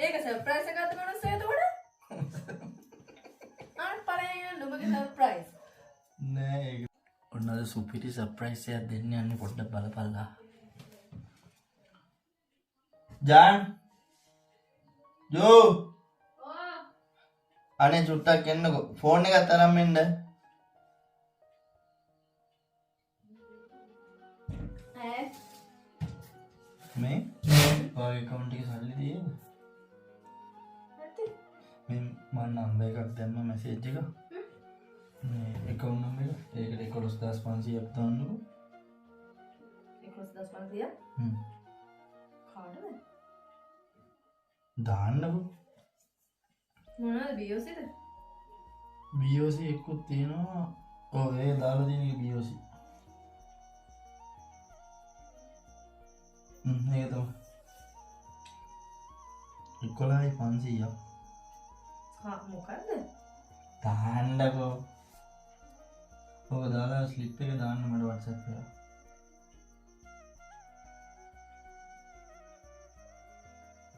ඒක සර්ප්‍රයිස් එකක්ද මනුස්සයා එතකොට? අර පළවෙනි නුඹගේ සර්ප්‍රයිස්. නෑ ඒක ඔන්නද සුපිරි සර්ප්‍රයිස් එකක් දෙන්න යන්නේ පොඩ්ඩක් බලපල්ලා. ජාන් ජෝ අනේ චුට්ටක් එන්නකෝ ෆෝන් එකත් අරන් මෙන්න. මේ ඔය account එකේ සල්ලි තියෙද? නැති. මේ මම නම්බර් එකක් දැම්ම මැසේජ් එක. මේ account number එක ඒකට 11500ක් දාන්නකෝ. 11500? කාටද? දාන්නකෝ. මොනවද BOCද? BOC එක්කුත් තියෙනවා. ඔව් ඒ දාලා තියෙන එක BOC. ඒක තමයි. 11500ක්. හා මොකද්ද? දාන්නකෝ. ඔක දාලා ස්ලිප් එක දාන්න මට WhatsApp එකේ.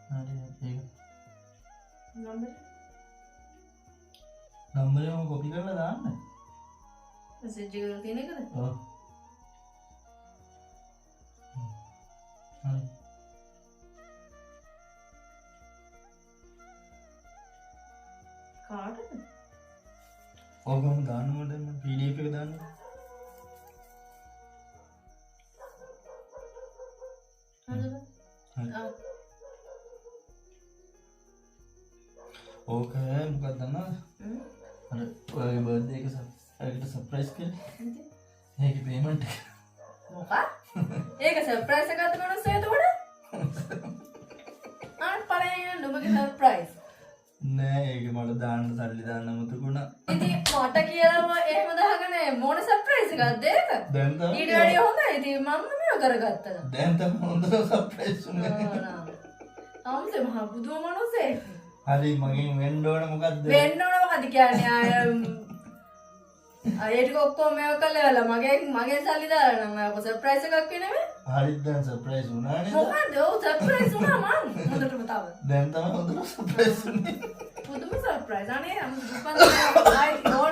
හරි ඒක. නම්බර් එක කොපි කරලා දාන්න. මෙසේජ් එකේ තියෙන එකද? ඔව්. හරි. කාටද? ඔගම දාන්න මට PDF එක දාන්න. හරිද? ඕක මොකක්ද දන්නවද? අර ඔයාගේ බර්ත්ඩේ එක ඒකට සර්ප්‍රයිස් කරේ. ඒකේ පේමන්ට් එක. මොකක්? ඒක සර්ප්‍රයිස් එකක්ද මනුස්සයා එතකොට? අර පළවෙනි නුඹගේ සර්ප්‍රයිස්. නෑ ඒක මට දාන්න සල්ලි දාන්න මුතුකුණා. ඉතින් මට කියලාම එහෙම දාගෙන මොන සර්ප්‍රයිස් එකක්ද ඒක? දැන් තමයි ඊට වැඩිය හොඳයි. ඉතින් මම මේව කරගත්තා. දැන් තමයි හොඳ සර්ප්‍රයිස් උනේ. අම්සේ මහ බුදුම මනුස්සයෙක්. හරි මගෙන් වෙන්න ඕන මොකද්ද? වෙන්න ඕන මොකද කියන්නේ අය ටික ඔක්කොම මේව කළා මගේ සල්ලි දාලා නම් ඔය සර්ප්‍රයිස් එකක් වෙනවේ. හරිද දැන් සර්ප්‍රයිස් වුණානේ. මොකද ඔව් සර්ප්‍රයිස් වුණා මං හොඳටම තව. දැන් තමයි හොඳට සර්ප්‍රයිස් උනේ. පුදුම සර්ප්‍රයිස්. අනේ අම දුප්පත් ආයි ඕල්